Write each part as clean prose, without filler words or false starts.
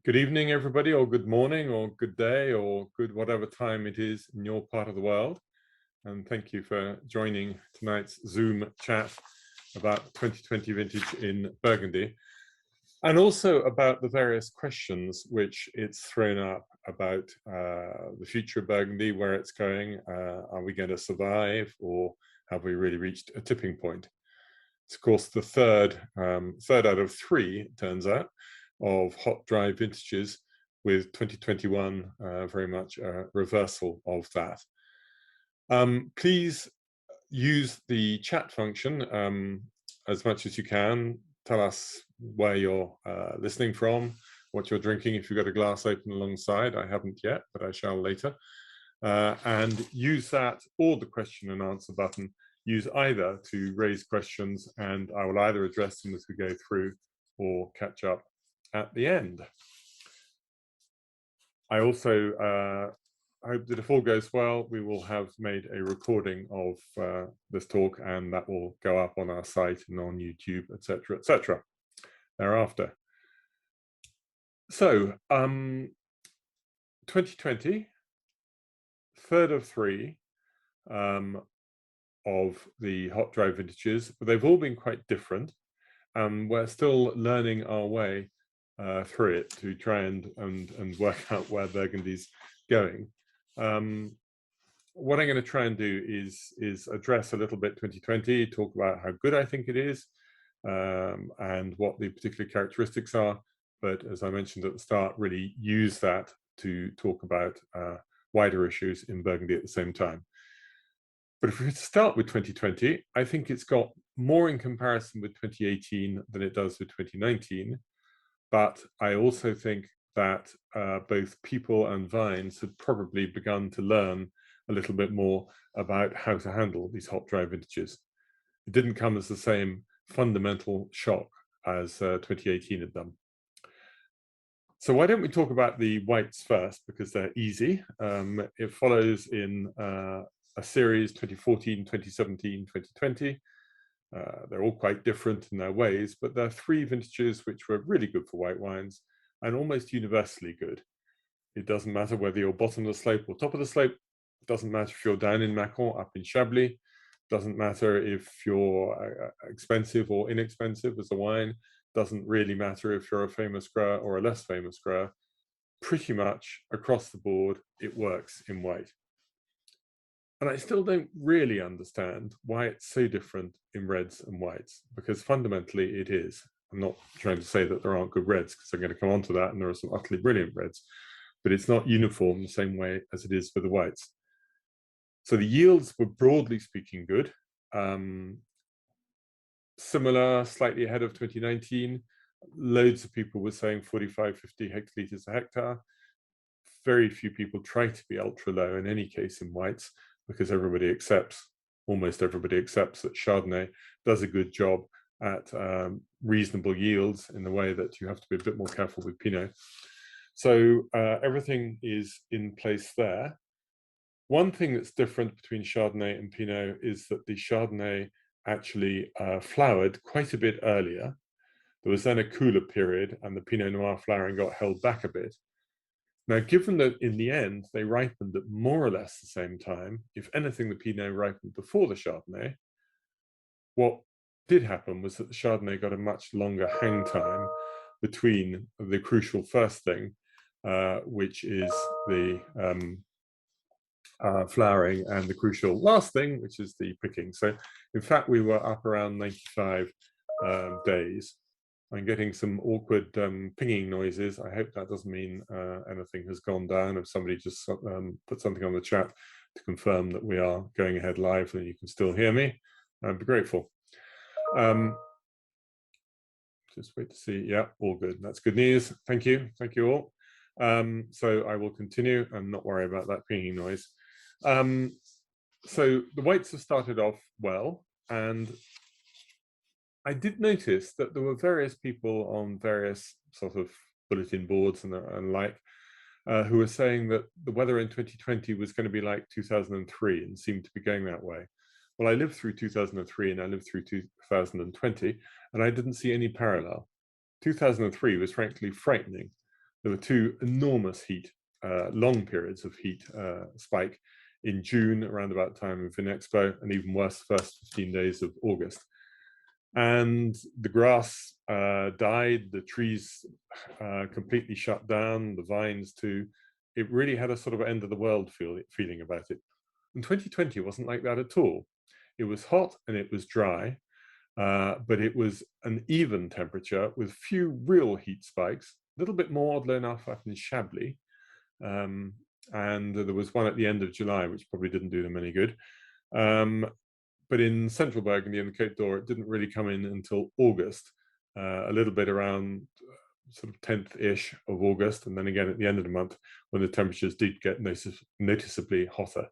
Good evening, everybody, or good morning, or good day, or good whatever time it is in your part of the world. And thank you for joining tonight's Zoom chat about 2020 vintage in Burgundy, and also about the various questions which it's thrown up about the future of Burgundy, where it's going. Are we going to survive, or have we really reached a tipping point? It's, of course, the third out of three, it turns out, of hot dry vintages, with 2021 very much a reversal of that. Please use the chat function as much as you can. Tell us where you're listening from, what you're drinking, if you've got a glass open alongside. I haven't yet, but I shall later. And use that or the question and answer button. Use either to raise questions, and I will either address them as we go through or catch up at the end. I also hope that if all goes well, we will have made a recording of this talk, and that will go up on our site and on YouTube, etc., thereafter. So, 2020, third of three of the hot dry vintages, but they've all been quite different. We're still learning our way through it to try and work out where Burgundy's going. What I'm going to try and do is address a little bit 2020, talk about how good I think it is, and what the particular characteristics are. But as I mentioned at the start, really use that to talk about wider issues in Burgundy at the same time. But if we start with 2020, I think it's got more in comparison with 2018 than it does with 2019. But I also think that both people and vines had probably begun to learn a little bit more about how to handle these hot dry vintages. It didn't come as the same fundamental shock as 2018 had done. So why don't we talk about the whites first, because they're easy. It follows in a series 2014, 2017, 2020. They're all quite different in their ways, but there are three vintages which were really good for white wines and almost universally good. It doesn't matter whether you're bottom of the slope or top of the slope. It doesn't matter if you're down in Macon, up in Chablis. It doesn't matter if you're expensive or inexpensive as a wine. It doesn't really matter if you're a famous grower or a less famous grower. Pretty much across the board, it works in white. And I still don't really understand why it's so different in reds and whites, because fundamentally it is. I'm not trying to say that there aren't good reds, because I'm going to come on to that, and there are some utterly brilliant reds, but it's not uniform the same way as it is for the whites. So the yields were, broadly speaking, good. Similar, slightly ahead of 2019. Loads of people were saying 45, 50 hectolitres a hectare. Very few people try to be ultra low in any case in whites, because almost everybody accepts that Chardonnay does a good job at reasonable yields, in the way that you have to be a bit more careful with Pinot. So everything is in place there. One thing that's different between Chardonnay and Pinot is that the Chardonnay actually flowered quite a bit earlier. There was then a cooler period, and the Pinot Noir flowering got held back a bit. Now, given that in the end they ripened at more or less the same time, if anything, the Pinot ripened before the Chardonnay, what did happen was that the Chardonnay got a much longer hang time between the crucial first thing, which is the flowering, and the crucial last thing, which is the picking. So, in fact, we were up around 95 days. I'm getting some awkward pinging noises. I hope that doesn't mean anything has gone down. If somebody just put something on the chat to confirm that we are going ahead live and you can still hear me, I'd be grateful. Just wait to see. Yeah, all good. That's good news. Thank you. Thank you all. So I will continue and not worry about that pinging noise. So the whites have started off well, and I did notice that there were various people on various sort of bulletin boards and like who were saying that the weather in 2020 was going to be like 2003, and seemed to be going that way. Well, I lived through 2003 and I lived through 2020, and I didn't see any parallel. 2003 was frankly frightening. there were two enormous heat, long periods of heat spike in June, around about the time of Vinexpo, and even worse, the first 15 days of August. And the grass died, the trees completely shut down, the vines too. It really had a sort of end of the world feeling about it. And 2020 wasn't like that at all. It was hot and it was dry, but it was an even temperature with few real heat spikes, a little bit more, oddly enough, up in Chablis. And there was one at the end of July, which probably didn't do them any good. But in central Burgundy and the Côte d'Or, it didn't really come in until August, a little bit around sort of 10th-ish of August, and then again at the end of the month when the temperatures did get noticeably hotter.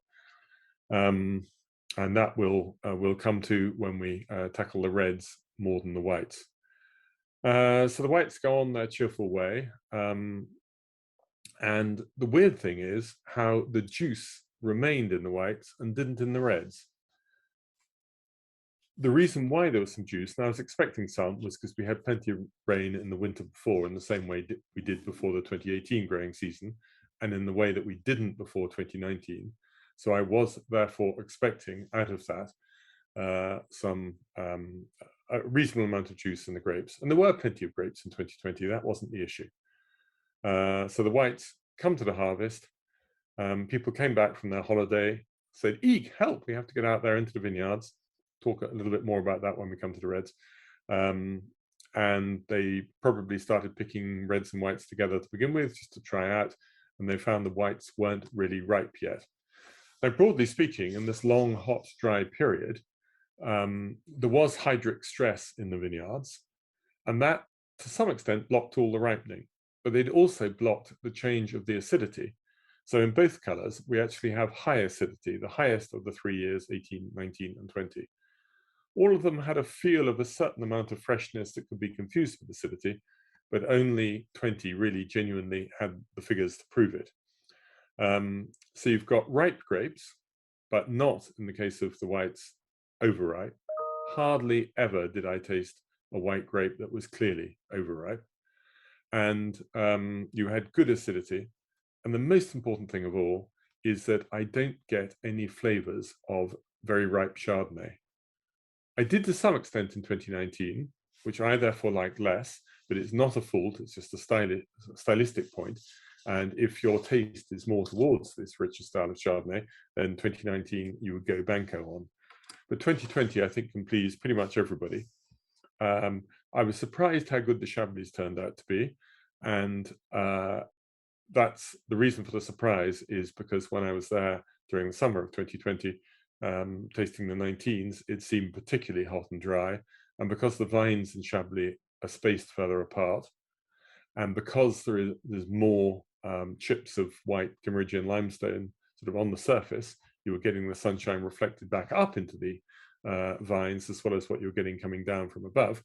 And that we'll come to when we tackle the reds more than the whites. So the whites go on their cheerful way. And the weird thing is how the juice remained in the whites and didn't in the reds. The reason why there was some juice, and I was expecting some, was because we had plenty of rain in the winter before, in the same way we did before the 2018 growing season, and in the way that we didn't before 2019. So I was therefore expecting out of that some a reasonable amount of juice in the grapes. And there were plenty of grapes in 2020, that wasn't the issue. So the whites come to the harvest. People came back from their holiday, said, eek, help, we have to get out there into the vineyards. Talk a little bit more about that when we come to the reds. And they probably started picking reds and whites together to begin with, just to try out, and they found the whites weren't really ripe yet. Now, broadly speaking, in this long, hot, dry period, there was hydric stress in the vineyards, and that, to some extent, blocked all the ripening, but they'd also blocked the change of the acidity. So in both colors, we actually have high acidity, the highest of the 3 years, 18, 19, and 20. All of them had a feel of a certain amount of freshness that could be confused with acidity, but only 20 really genuinely had the figures to prove it. So you've got ripe grapes, but not, in the case of the whites, overripe. Hardly ever did I taste a white grape that was clearly overripe. And you had good acidity. And the most important thing of all is that I don't get any flavors of very ripe Chardonnay. I did to some extent in 2019, which I therefore like less, but it's not a fault, it's just a stylistic point. And if your taste is more towards this richer style of Chardonnay, then 2019 you would go Banco on. But 2020, I think, can please pretty much everybody. I was surprised how good the Chablis turned out to be. And that's the reason for the surprise, is because when I was there during the summer of 2020, tasting the 19s, it seemed particularly hot and dry. And because the vines in Chablis are spaced further apart, and because there's more chips of white Kimmeridgian limestone sort of on the surface, you were getting the sunshine reflected back up into the vines, as well as what you're getting coming down from above.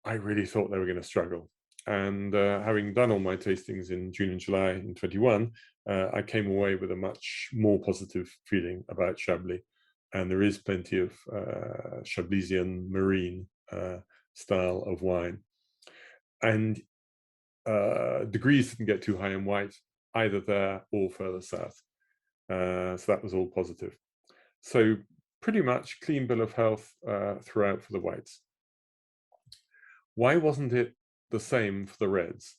I really thought they were going to struggle. And having done all my tastings in June and July in 21, I came away with a much more positive feeling about Chablis. And there is plenty of Chablisian marine style of wine. And degrees didn't get too high in white, either there or further south. So that was all positive. So pretty much clean bill of health throughout for the whites. Why wasn't it the same for the reds?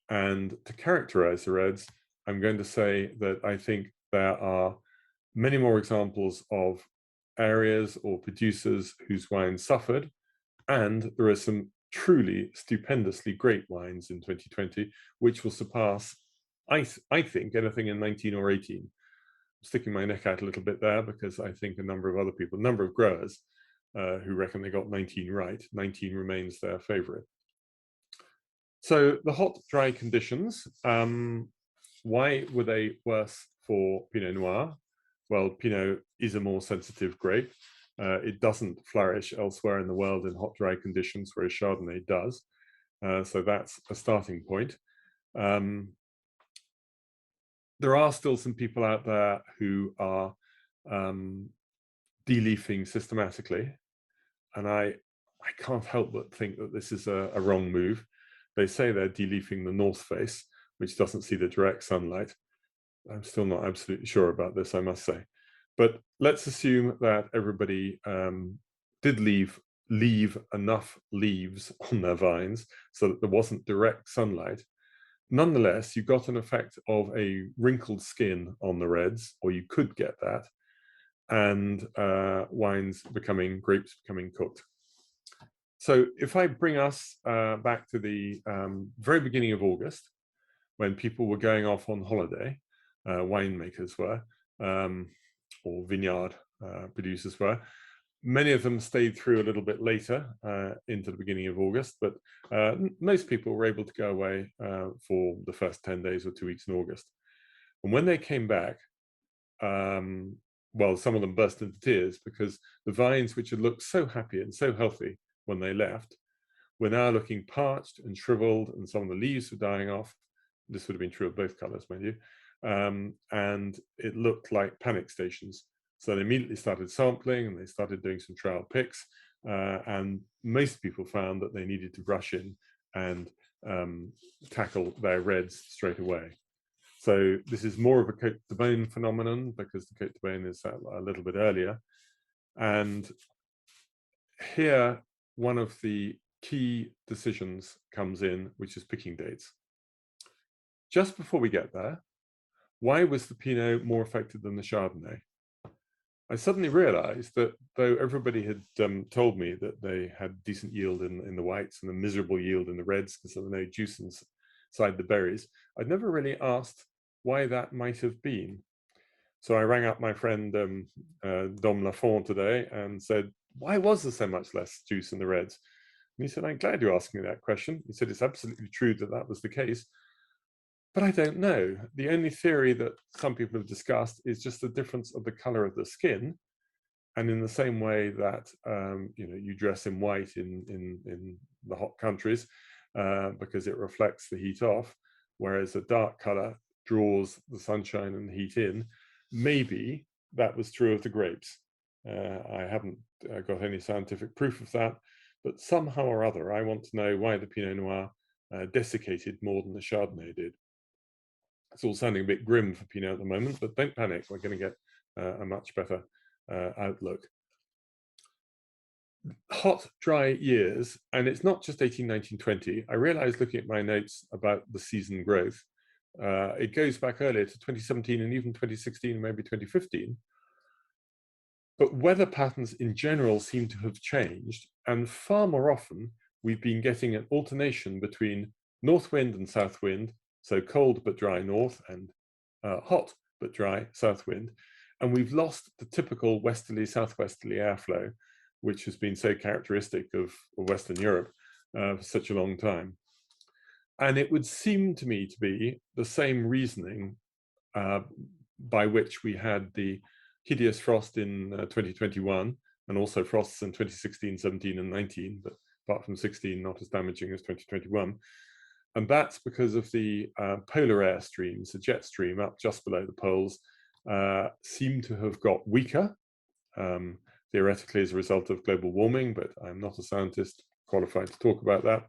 And to characterize the reds, I'm going to say that I think there are many more examples of areas or producers whose wines suffered, and there are some truly stupendously great wines in 2020, which will surpass, I think, anything in 19 or 18. I'm sticking my neck out a little bit there, because I think a number of other people, a number of growers who reckon they got 19 right, 19 remains their favorite. So the hot, dry conditions, why were they worse for Pinot Noir? Well, Pinot is a more sensitive grape. It doesn't flourish elsewhere in the world in hot, dry conditions, whereas Chardonnay does. So that's a starting point. There are still some people out there who are de-leafing systematically, and I can't help but think that this is a wrong move. They say they're de-leafing the north face, which doesn't see the direct sunlight. I'm still not absolutely sure about this, I must say. But let's assume that everybody did leave enough leaves on their vines so that there wasn't direct sunlight. Nonetheless, you got an effect of a wrinkled skin on the reds, or you could get that, and grapes becoming cooked. So if I bring us back to the very beginning of August, when people were going off on holiday, winemakers were, or vineyard producers were. Many of them stayed through a little bit later into the beginning of August, but most people were able to go away for the first 10 days or 2 weeks in August. And when they came back, well, some of them burst into tears because the vines, which had looked so happy and so healthy when they left, were now looking parched and shriveled, and some of the leaves were dying off. This would have been true of both colors, mind you. And it looked like panic stations. So they immediately started sampling and they started doing some trial picks. And most people found that they needed to rush in and tackle their reds straight away. So this is more of a coat de bone phenomenon because the coat de bone is a little bit earlier. And here, one of the key decisions comes in, which is picking dates. Just before we get there, why was the Pinot more affected than the Chardonnay? I suddenly realized that though everybody had told me that they had decent yield in the whites and a miserable yield in the reds because there was no juice inside the berries, I'd never really asked why that might have been. So I rang up my friend Dom Lafont today and said, why was there so much less juice in the reds? And he said, I'm glad you're asking me that question. He said, it's absolutely true that that was the case. But I don't know. The only theory that some people have discussed is just the difference of the color of the skin. And in the same way that you dress in white in the hot countries because it reflects the heat off, whereas a dark color draws the sunshine and the heat in, maybe that was true of the grapes. I haven't got any scientific proof of that, but somehow or other, I want to know why the Pinot Noir desiccated more than the Chardonnay did. It's all sounding a bit grim for Pinot at the moment, but don't panic, we're going to get a much better outlook. Hot, dry years, and it's not just 18, 19, 20. I realized looking at my notes about the season growth, it goes back earlier to 2017 and even 2016, maybe 2015. But weather patterns in general seem to have changed, and far more often we've been getting an alternation between north wind and south wind, so cold but dry north and hot but dry south wind. And we've lost the typical westerly, southwesterly airflow, which has been so characteristic of Western Europe for such a long time. And it would seem to me to be the same reasoning by which we had the hideous frost in 2021, and also frosts in 2016, 17, and 19, but apart from 16, not as damaging as 2021. And that's because of the polar air streams, the jet stream up just below the poles, seem to have got weaker, theoretically as a result of global warming, but I'm not a scientist qualified to talk about that,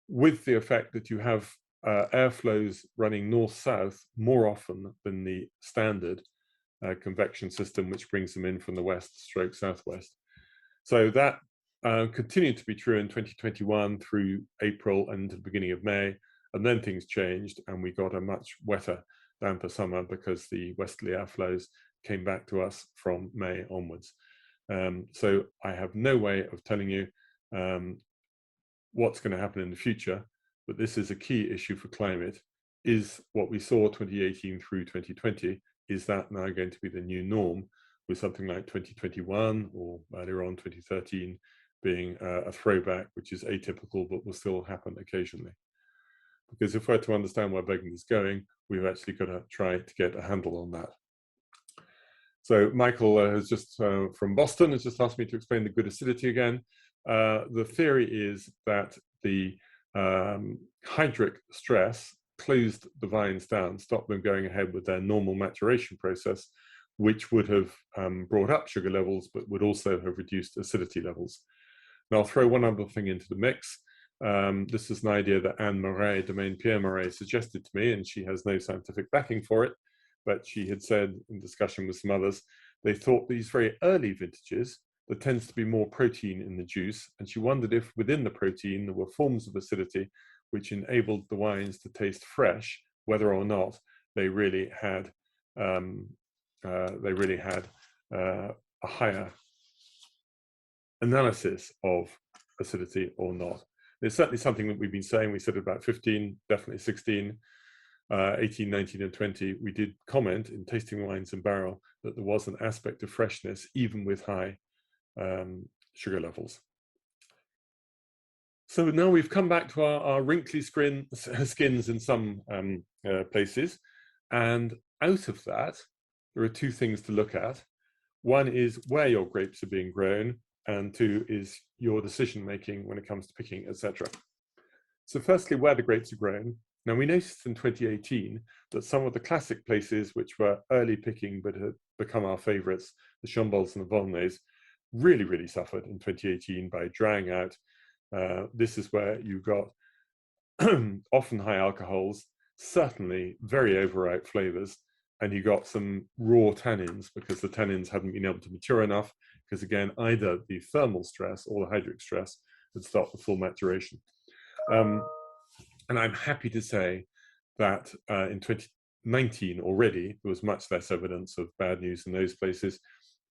with the effect that you have airflows running north-south more often than the standard convection system, which brings them in from the west/southwest. So that continued to be true in 2021 through April and the beginning of May, and then things changed and we got a much wetter, damper summer because the westerly airflows came back to us from May onwards. So I have no way of telling you what's going to happen in the future, but this is a key issue for climate. Is what we saw 2018 through 2020, is that now going to be the new norm, with something like 2021 or earlier on 2013 being a throwback, which is atypical but will still happen occasionally? Because if we're to understand where Burgundy is going, we've actually got to try to get a handle on that. So Michael has just, from Boston, has just asked me to explain the good acidity again. The theory is that the hydric stress closed the vines down, stopped them going ahead with their normal maturation process, which would have brought up sugar levels, but would also have reduced acidity levels. And I'll throw one other thing into the mix. This is an idea that Anne Moret, Domaine Pierre Moret, suggested to me, and she has no scientific backing for it, but she had said in discussion with some others, they thought these very early vintages, there tends to be more protein in the juice, and she wondered if within the protein there were forms of acidity which enabled the wines to taste fresh, whether or not they really had a higher analysis of acidity or not. It's certainly something that we've been saying. We said about 15, definitely 16, 18, 19, and 20. We did comment in Tasting Wines and Barrel that there was an aspect of freshness even with high sugar levels. So now we've come back to our wrinkly skins in some places, and out of that, there are two things to look at. One is where your grapes are being grown, and two is your decision making when it comes to picking, etc. So firstly, where the grapes are grown. Now we noticed in 2018 that some of the classic places which were early picking but had become our favorites, the Chambols and the Volnays, really suffered in 2018 by drying out. This is where you got often high alcohols, certainly very overripe flavors, and you got some raw tannins because the tannins hadn't been able to mature enough, because again, either the thermal stress or the hydric stress had stopped the full maturation. And I'm happy to say that in 2019 already, there was much less evidence of bad news in those places.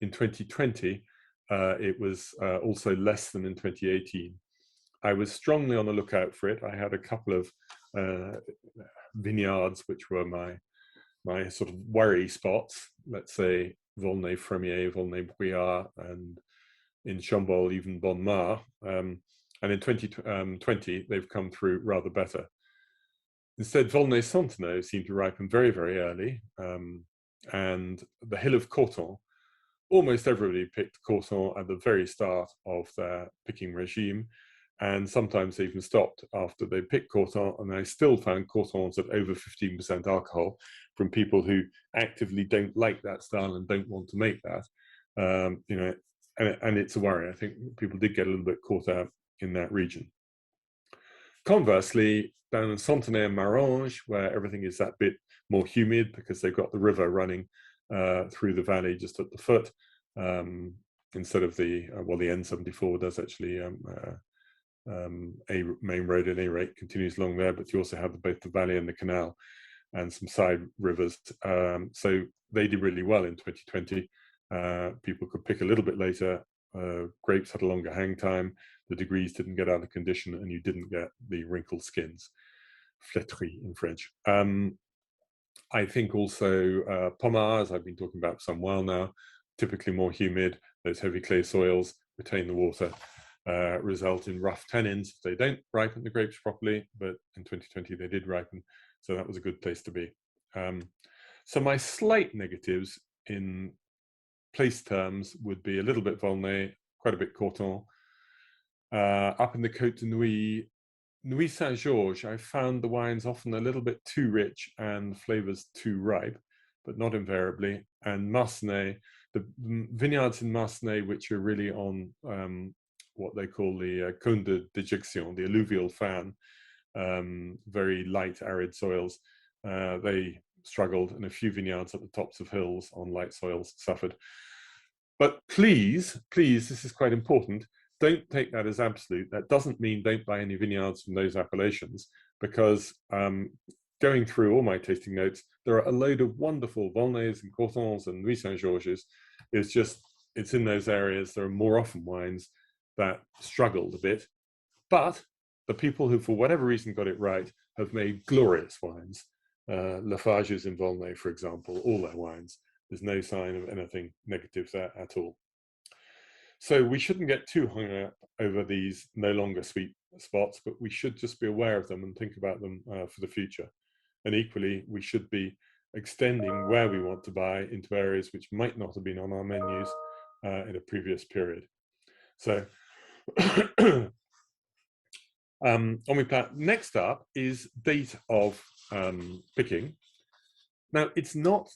In 2020, it was also less than in 2018. I was strongly on the lookout for it. I had a couple of vineyards which were my sort of worry spots, let's say Volnay Fremier, Volnay Brouillard, and in Chambol, even Bon Mar. And in 2020, they've come through rather better. Instead, Volnay Centenot seemed to ripen very early. And the Hill of Corton, almost everybody picked Corton at the very start of their picking regime. And sometimes they even stopped after they picked Corton, and I still found Cortons at over 15% alcohol from people who actively don't like that style and don't want to make that. You know, and it's a worry. I think people did get a little bit caught out in that region. Conversely, down in Centenay and Marange, where everything is that bit more humid because they've got the river running through the valley just at the foot, instead of the N74 does actually. A main road at any rate continues along there, but you also have both the valley and the canal and some side rivers. So they did really well in 2020. People could pick a little bit later. Grapes had a longer hang time. The degrees didn't get out of condition, and you didn't get the wrinkled skins, flétri in French. I think also Pommard, as I've been talking about for some while now, typically more humid. Those heavy clay soils retain the water. Result in rough tannins. They don't ripen the grapes properly, but in 2020 they did ripen, so that was a good place to be. So my slight negatives in place terms would be a little bit Volnay, quite a bit Corton. Up in the Côte de Nuit Saint-Georges, I found the wines often a little bit too rich and flavors too ripe, but not invariably. And Marcenay, the vineyards in Marcenay, which are really on what they call the cône de déjection, the alluvial fan, very light arid soils. They struggled, and a few vineyards at the tops of hills on light soils suffered. But please, this is quite important, don't take that as absolute. That doesn't mean don't buy any vineyards from those appellations, because going through all my tasting notes, there are a load of wonderful Volnays and Cortons and Nuit Saint-Georges. It's in those areas there are more often wines that struggled a bit, but the people who, for whatever reason, got it right have made glorious wines. Lafarge's in Volnay, for example, all their wines. There's no sign of anything negative there at all. So we shouldn't get too hung up over these no longer sweet spots, but we should just be aware of them and think about them for the future. And equally, we should be extending where we want to buy into areas which might not have been on our menus in a previous period. So next up is date of picking. Now, it's not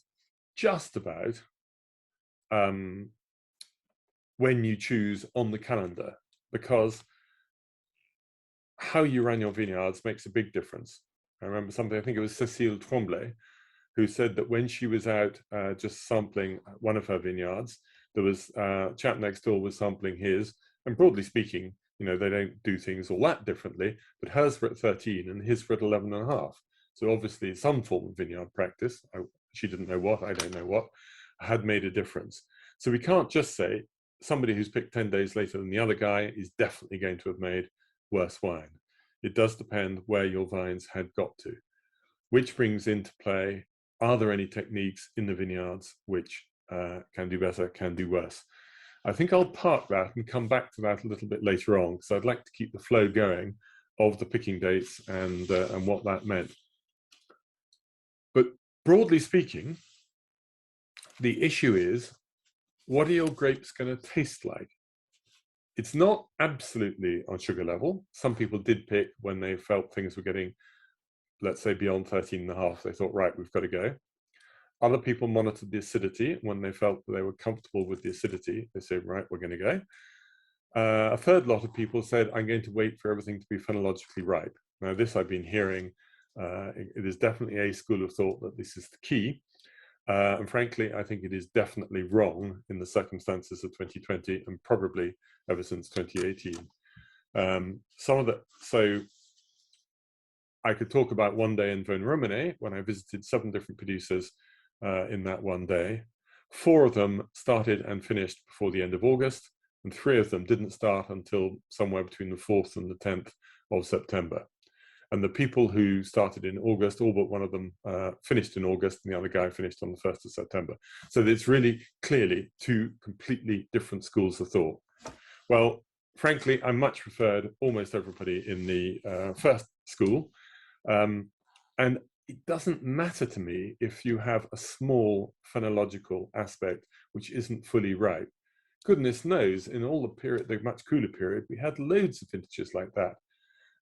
just about when you choose on the calendar, because how you run your vineyards makes a big difference. I remember something, I think it was Cécile Tremblay, who said that when she was out just sampling one of her vineyards, there was a chap next door was sampling his, and broadly speaking, you know, they don't do things all that differently, but hers were at 13 and his were at 11 and a half. So obviously some form of vineyard practice, she didn't know what, I don't know what, had made a difference. So we can't just say somebody who's picked 10 days later than the other guy is definitely going to have made worse wine. It does depend where your vines had got to, which brings into play, are there any techniques in the vineyards which can do better, can do worse? I think I'll park that and come back to that a little bit later on, because I'd like to keep the flow going of the picking dates and what that meant. But broadly speaking, the issue is, what are your grapes going to taste like? It's not absolutely on sugar level. Some people did pick when they felt things were getting, let's say, beyond 13 and a half. They thought, right, we've got to go. Other people monitored the acidity. When they felt that they were comfortable with the acidity, they said, right, we're going to go. A third lot of people said, I'm going to wait for everything to be phenologically ripe. Now, this I've been hearing. It is definitely a school of thought that this is the key. And frankly, I think it is definitely wrong in the circumstances of 2020 and probably ever since 2018. So I could talk about one day in Vineyard when I visited 7 different producers in that one day. 4 of them started and finished before the end of August, and 3 of them didn't start until somewhere between the 4th and the 10th of September. And the people who started in August, all but one of them finished in August, and the other guy finished on the 1st of September. So it's really clearly 2 completely different schools of thought. Well, frankly, I much preferred almost everybody in the first school. And it doesn't matter to me if you have a small phenological aspect which isn't fully ripe. Goodness knows, in all the much cooler period, we had loads of vintages like that.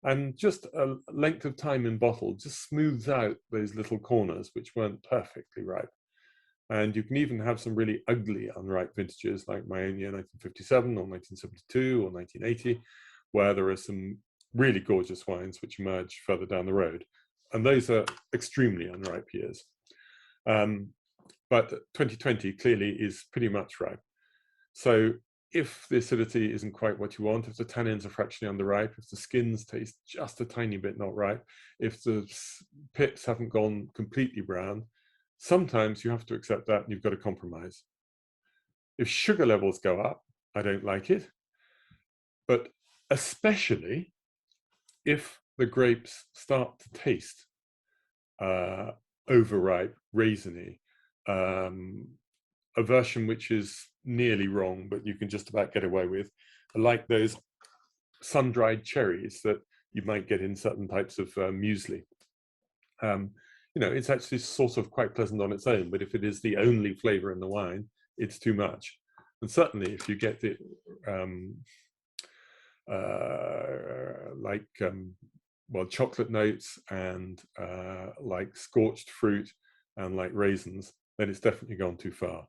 And just a length of time in bottle just smooths out those little corners which weren't perfectly ripe. And you can even have some really ugly unripe vintages like Mionia 1957 or 1972 or 1980, where there are some really gorgeous wines which emerge further down the road. And those are extremely unripe years. But 2020 clearly is pretty much ripe. So if the acidity isn't quite what you want, if the tannins are fractionally underripe, if the skins taste just a tiny bit not ripe, if the pips haven't gone completely brown, sometimes you have to accept that and you've got to compromise. If sugar levels go up, I don't like it. But especially if the grapes start to taste overripe, raisiny, a version which is nearly wrong, but you can just about get away with, like those sun-dried cherries that you might get in certain types of muesli. You know, it's actually sort of quite pleasant on its own, but if it is the only flavor in the wine, it's too much. And certainly if you get it well, chocolate notes and like scorched fruit and like raisins, then it's definitely gone too far.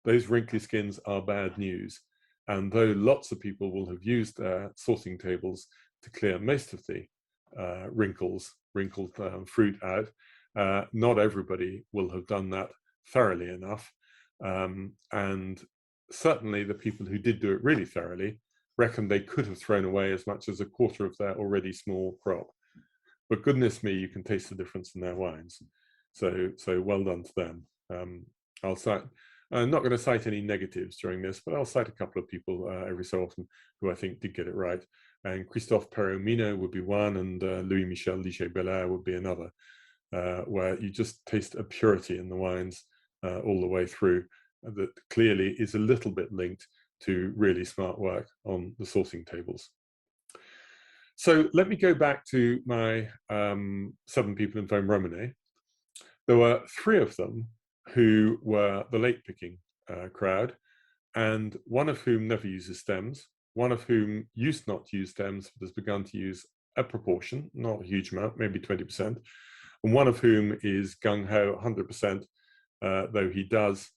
Those wrinkly skins are bad news. And though lots of people will have used sorting tables to clear most of the wrinkled fruit out, not everybody will have done that thoroughly enough. And certainly the people who did do it really thoroughly reckon they could have thrown away as much as a quarter of their already small crop. But goodness me, you can taste the difference in their wines. So well done to them. I'm not going to cite any negatives during this, but I'll cite a couple of people every so often who I think did get it right. And Christophe Perrault-Minot would be one, and Louis-Michel Ligier-Belair would be another, where you just taste a purity in the wines all the way through that clearly is a little bit linked to really smart work on the sourcing tables. So let me go back to my 7 people in Vosne Romanée. There were 3 of them who were the late picking crowd, and one of whom never uses stems, one of whom used not to use stems, but has begun to use a proportion, not a huge amount, maybe 20%, and one of whom is gung-ho 100%, though he does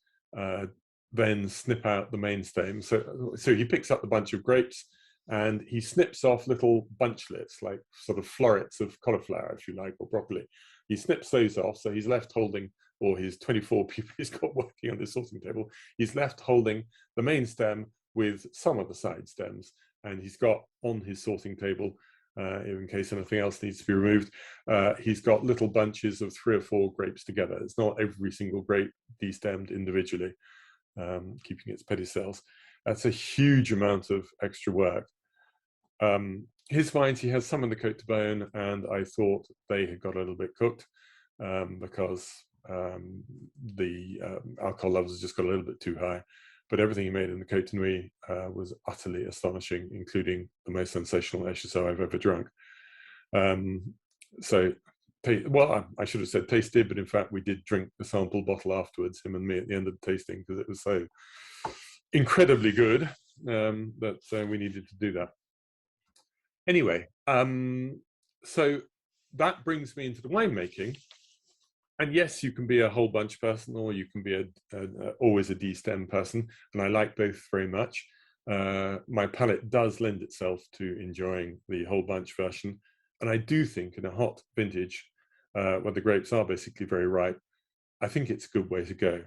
then snip out the main stem. So he picks up the bunch of grapes, and he snips off little bunchlets, like sort of florets of cauliflower, if you like, or broccoli. He snips those off, so he's left holding, or his 24 people he's got working on the sorting table, he's left holding the main stem with some of the side stems, and he's got on his sorting table, in case anything else needs to be removed, he's got little bunches of 3 or 4 grapes together. It's not every single grape destemmed individually, keeping its pedicels. That's a huge amount of extra work. His wines, he has some in the coat to bone, and I thought they had got a little bit cooked, because the alcohol levels just got a little bit too high. But everything he made in the Côte de Nuit was utterly astonishing, including the most sensational HSO I've ever drunk. So, well, I should have said tasted, but in fact we did drink the sample bottle afterwards, him and me, at the end of the tasting, because it was so incredibly good that we needed to do that. Anyway, so that brings me into the winemaking. And yes, you can be a whole bunch person, or you can be always a D-stem person, and I like both very much. My palate does lend itself to enjoying the whole bunch version, and I do think in a hot vintage, where the grapes are basically very ripe, I think it's a good way to go.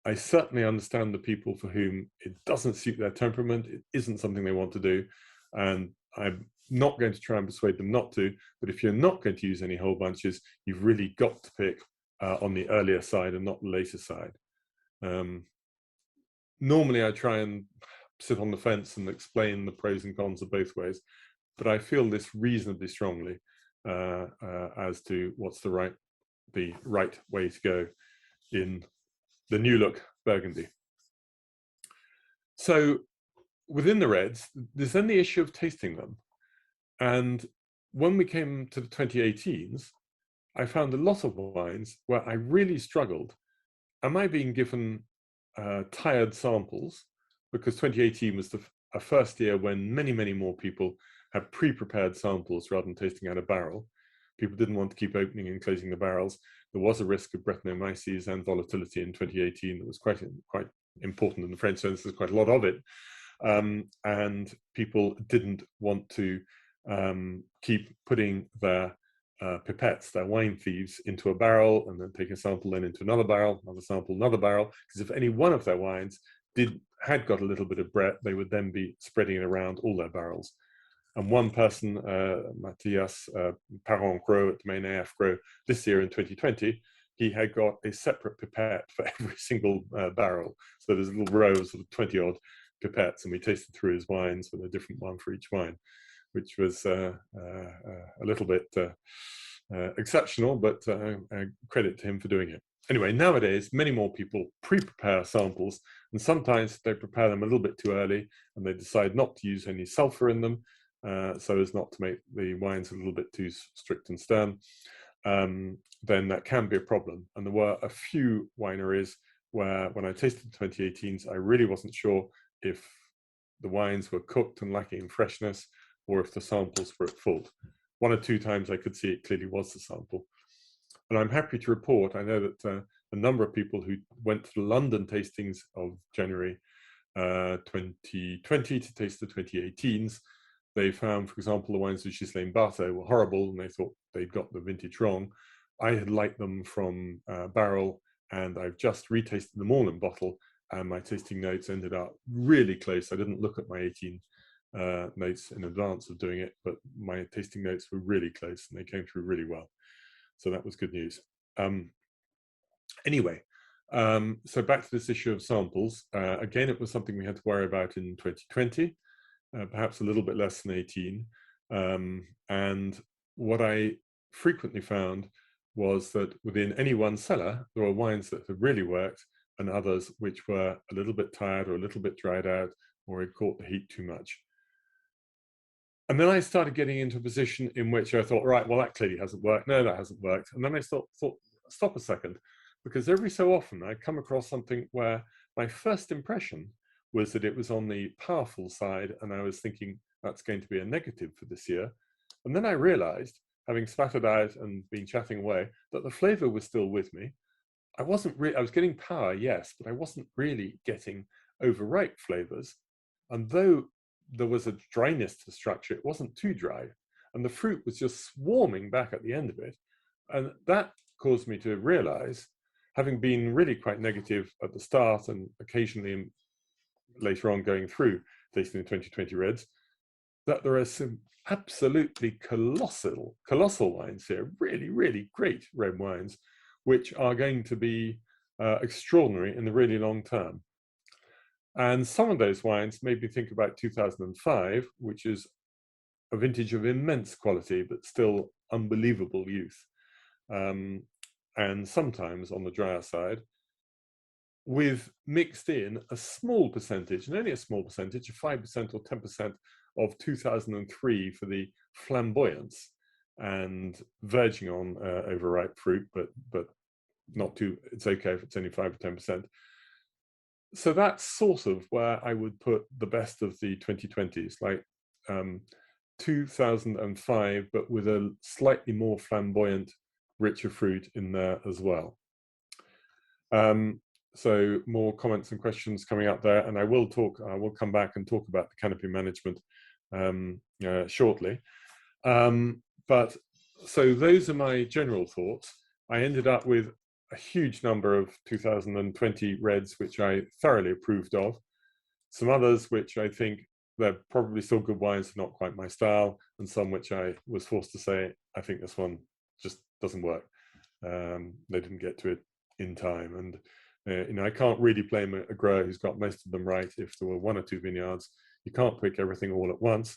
I certainly understand the people for whom it doesn't suit their temperament, it isn't something they want to do, and I'm not going to try and persuade them not to, but if you're not going to use any whole bunches, you've really got to pick on the earlier side and not the later side. Normally I try and sit on the fence and explain the pros and cons of both ways, but I feel this reasonably strongly as to what's the right way to go in the new look Burgundy. So within the reds, there's then the issue of tasting them. And when we came to the 2018s, I found a lot of wines where I really struggled. Am I being given tired samples? Because 2018 was a first year when many, many more people had pre-prepared samples rather than tasting out of barrel. People didn't want to keep opening and closing the barrels. There was a risk of Brettanomyces and volatility in 2018 that was quite important in the French sense. There's quite a lot of it. And people didn't want to keep putting their pipettes, their wine thieves, into a barrel and then take a sample, then into another barrel, another sample, another barrel. Because if any one of their wines had got a little bit of Brett, they would then be spreading it around all their barrels. And one person, Matthias Parent-Gros at Domaine AF Gros, this year in 2020, he had got a separate pipette for every single barrel. So there's a little row of sort of 20-odd pipettes, and we tasted through his wines with a different one for each wine, which was a little bit exceptional, but credit to him for doing it. Anyway, nowadays, many more people pre-prepare samples, and sometimes they prepare them a little bit too early, and they decide not to use any sulfur in them, so as not to make the wines a little bit too strict and stern. Then that can be a problem. And there were a few wineries where, when I tasted the 2018s, I really wasn't sure if the wines were cooked and lacking in freshness, or if the samples were at fault. 1 or 2 times I could see it clearly was the sample. And I'm happy to report, I know that a number of people who went to the London tastings of January 2020 to taste the 2018s, they found, for example, the wines of Ghislaine Barthé were horrible, and they thought they'd got the vintage wrong. I had liked them from barrel, and I've just retasted them all in bottle, and my tasting notes ended up really close. I didn't look at my 18 notes in advance of doing it, but my tasting notes were really close, and they came through really well. So that was good news. Anyway, so back to this issue of samples. Again, it was something we had to worry about in 2020, perhaps a little bit less than 18. And what I frequently found was that within any one cellar, there were wines that had really worked, and others which were a little bit tired or a little bit dried out, or had caught the heat too much. And then I started getting into a position in which I thought, right, well, that clearly hasn't worked. No, that hasn't worked. And then I thought, stop a second, because every so often I come across something where my first impression was that it was on the powerful side, and I was thinking that's going to be a negative for this year. And then I realized, having spat it out and been chatting away, that the flavor was still with me. I was getting power, yes, but I wasn't really getting overripe flavors. And though there was a dryness to the structure. It wasn't too dry, and the fruit was just swarming back at the end of it. And that caused me to realize, having been really quite negative at the start and occasionally later on going through tasting the 2020 reds, that there are some absolutely colossal wines here, really, really great red wines, which are going to be extraordinary in the really long term. And some of those wines made me think about 2005, which is a vintage of immense quality, but still unbelievable youth. And sometimes on the drier side, with mixed in a small percentage, and only a small percentage, of 5% or 10% of 2003 for the flamboyance, and verging on overripe fruit, but not too, it's okay if it's only 5 or 10%. So that's sort of where I would put the best of the 2020s, like 2005, but with a slightly more flamboyant, richer fruit in there as well. So more comments and questions coming up there, and I will come back and talk about the canopy management shortly. But so those are my general thoughts. I ended up with a huge number of 2020 reds, which I thoroughly approved of. Some others, which I think they're probably still good wines, not quite my style, and some which I was forced to say, I think this one just doesn't work. They didn't get to it in time. And you know, I can't really blame a grower who's got most of them right if there were 1 or 2 vineyards. You can't pick everything all at once.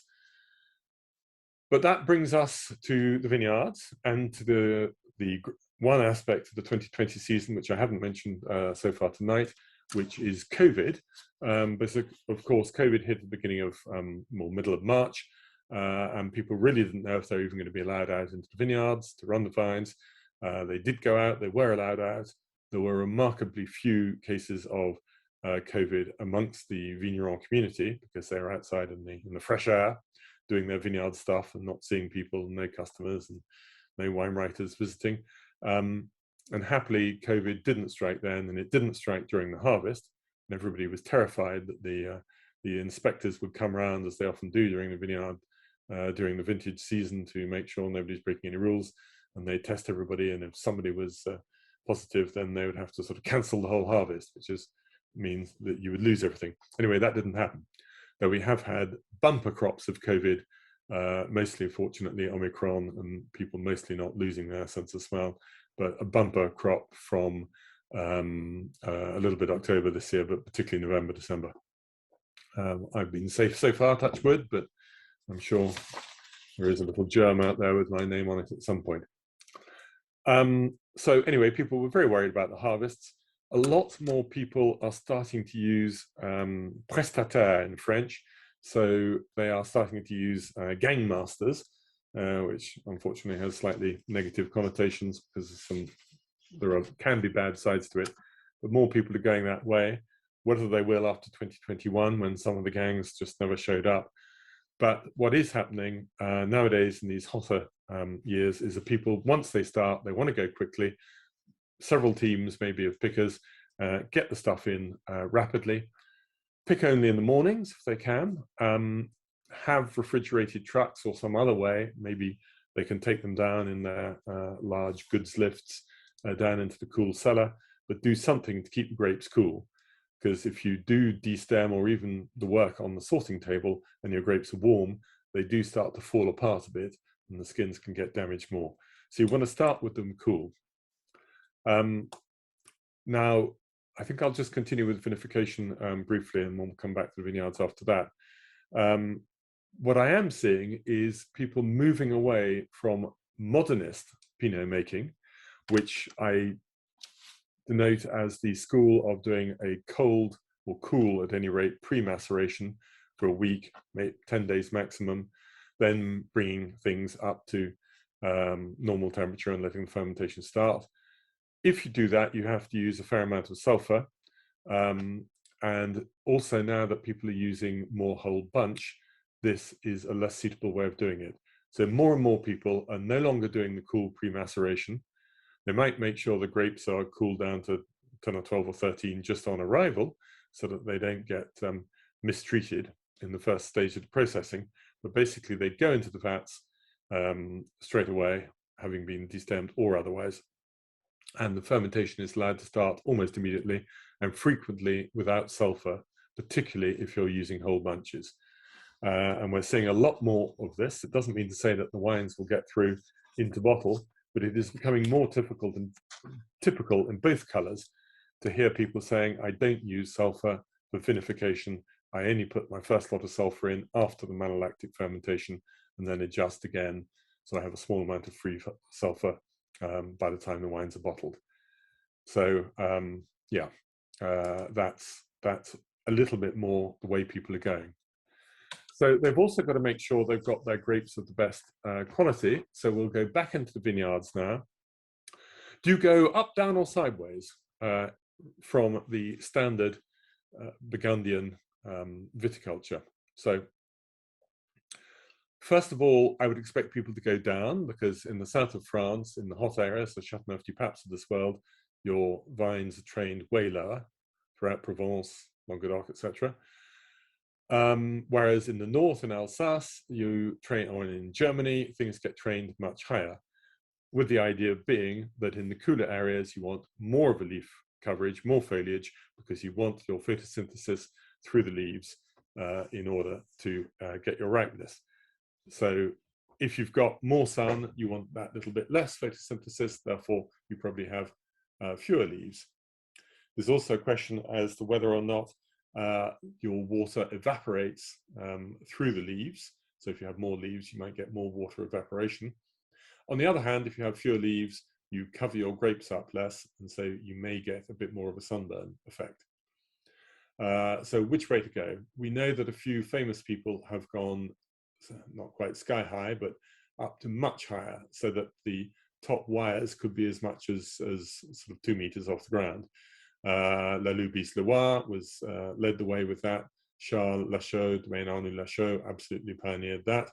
But that brings us to the vineyards and to the one aspect of the 2020 season, which I haven't mentioned so far tonight, which is COVID. But of course, COVID hit at the beginning of, middle of March, and people really didn't know if they were even going to be allowed out into the vineyards to run the vines. They did go out, they were allowed out. There were remarkably few cases of COVID amongst the vigneron community, because they were outside in the fresh air, doing their vineyard stuff and not seeing people, no customers and no wine writers visiting. And happily, COVID didn't strike then, and it didn't strike during the harvest. And everybody was terrified that the inspectors would come around, as they often do during the vineyard, during the vintage season, to make sure nobody's breaking any rules. And they test everybody, and if somebody was positive, then they would have to sort of cancel the whole harvest, which means that you would lose everything. Anyway, that didn't happen. Though we have had bumper crops of COVID, mostly, fortunately, Omicron, and people mostly not losing their sense of smell, but a bumper crop from a little bit October this year, but particularly November, December. I've been safe so far, touch wood, but I'm sure there is a little germ out there with my name on it at some point. So anyway, people were very worried about the harvests. A lot more people are starting to use prestataires in French. So they are starting to use gang masters, which unfortunately has slightly negative connotations because there can be bad sides to it. But more people are going that way, whether they will after 2021, when some of the gangs just never showed up. But what is happening nowadays in these hotter years is that people, once they start, they want to go quickly. Several teams, maybe of pickers, get the stuff in rapidly. Pick only in the mornings if they can. Have refrigerated trucks or some other way. Maybe they can take them down in their large goods lifts down into the cool cellar, but do something to keep the grapes cool. Because if you do destem, or even the work on the sorting table, and your grapes are warm, they do start to fall apart a bit, and the skins can get damaged more. So you want to start with them cool. Now, I think I'll just continue with vinification briefly, and we'll come back to the vineyards after that. What I am seeing is people moving away from modernist Pinot making, which I denote as the school of doing a cold or cool, at any rate, pre-maceration for a week, maybe 10 days maximum, then bringing things up to normal temperature and letting the fermentation start. If you do that, you have to use a fair amount of sulfur. And also, now that people are using more whole bunch, this is a less suitable way of doing it. So more and more people are no longer doing the cool pre-maceration. They might make sure the grapes are cooled down to 10 or 12 or 13 just on arrival, so that they don't get mistreated in the first stage of the processing, but basically they go into the vats straight away, having been destemmed or otherwise. And the fermentation is allowed to start almost immediately and frequently without sulfur, particularly if you're using whole bunches. And we're seeing a lot more of this. It doesn't mean to say that the wines will get through into bottle, but it is becoming more difficult and typical in both colors to hear people saying, I don't use sulfur for vinification. I only put my first lot of sulfur in after the malolactic fermentation and then adjust again. So I have a small amount of free sulfur by the time the wines are bottled. So yeah, that's a little bit more the way people are going. So they've also got to make sure they've got their grapes of the best quality. So we'll go back into the vineyards now. Do you go up, down, or sideways from the standard Burgundian viticulture? So first of all, I would expect people to go down, because in the south of France, in the hot areas, the Châteauneuf-du-Pape of this world, your vines are trained way lower throughout Provence, Languedoc, etc. Whereas in the north, in Alsace, you train, or in Germany, things get trained much higher, with the idea being that in the cooler areas, you want more of a leaf coverage, more foliage, because you want your photosynthesis through the leaves in order to get your ripeness. So if you've got more sun, you want that little bit less photosynthesis, therefore you probably have fewer leaves. There's also a question as to whether or not your water evaporates through the leaves. So if you have more leaves, you might get more water evaporation. On the other hand, if you have fewer leaves, you cover your grapes up less, and so you may get a bit more of a sunburn effect. So which way to go? We know that a few famous people have gone not quite sky high, but up to much higher, so that the top wires could be as much as sort of 2 meters off the ground. Lalou Bisleroy was led the way with that. Charles Lachaud, Domaine Arnoux Lachaud, absolutely pioneered that.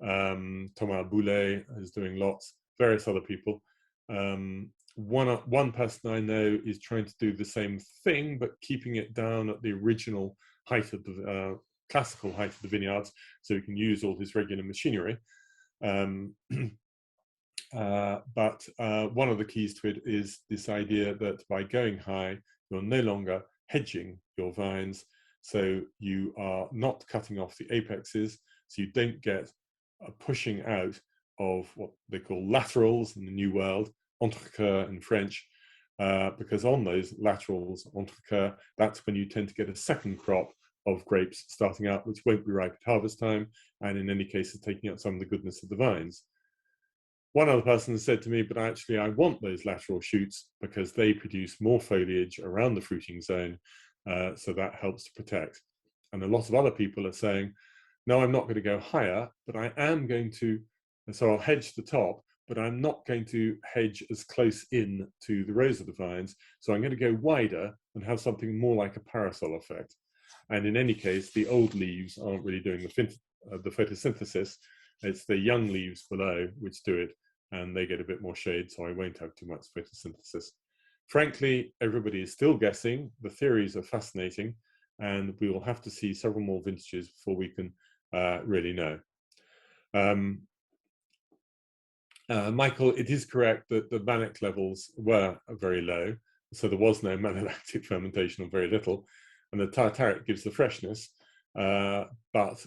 Thomas Boulet is doing lots, various other people. One person I know is trying to do the same thing, but keeping it down at the original height of the classical height of the vineyards, so he can use all his regular machinery. But one of the keys to it is this idea that by going high, you're no longer hedging your vines, so you are not cutting off the apexes, so you don't get a pushing out of what they call laterals in the New World, entrecœur in French, because on those laterals, entrecœur, that's when you tend to get a second crop of grapes starting out, which won't be ripe at harvest time, and in any case is taking up some of the goodness of the vines. One other person said to me, but actually I want those lateral shoots because they produce more foliage around the fruiting zone, so that helps to protect. And a lot of other people are saying, no, I'm not going to go higher, but I am going to, so I'll hedge the top, but I'm not going to hedge as close in to the rows of the vines, so I'm going to go wider and have something more like a parasol effect. And in any case, the old leaves aren't really doing the photosynthesis. It's the young leaves below which do it, and they get a bit more shade, so I won't have too much photosynthesis. Frankly, everybody is still guessing. The theories are fascinating, and we will have to see several more vintages before we can really know. Michael, it is correct that the malic levels were very low, so there was no malolactic fermentation, or very little, and the tartaric gives the freshness, but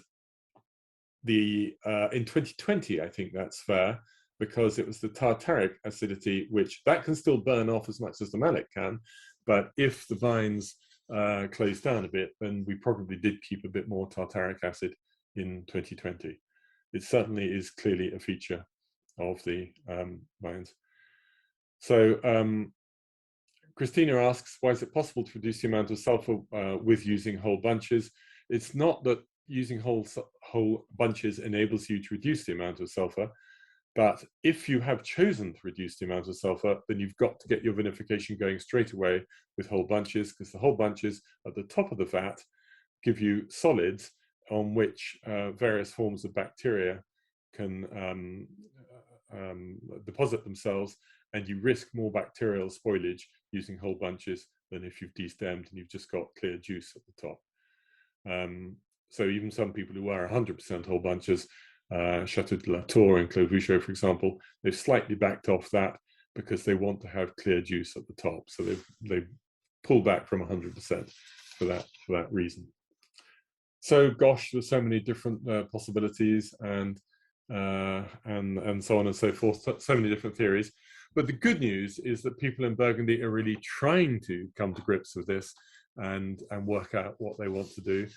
in 2020, I think that's fair, because it was the tartaric acidity, which that can still burn off as much as the malic can, but if the vines closed down a bit, then we probably did keep a bit more tartaric acid in 2020. It certainly is clearly a feature of the vines. So Christina asks, why is it possible to reduce the amount of sulfur with using whole bunches? It's not that using whole bunches enables you to reduce the amount of sulfur, but if you have chosen to reduce the amount of sulfur, then you've got to get your vinification going straight away with whole bunches, because the whole bunches at the top of the vat give you solids on which various forms of bacteria can deposit themselves, and you risk more bacterial spoilage using whole bunches than if you've destemmed and you've just got clear juice at the top. So even some people who are 100% whole bunches, Chateau de la Tour and Clos Vougeot, for example, they've slightly backed off that because they want to have clear juice at the top. So they've pulled back from 100% for that reason. So gosh, there's so many different possibilities and so on and so forth, so many different theories. But the good news is that people in Burgundy are really trying to come to grips with this and work out what they want to do.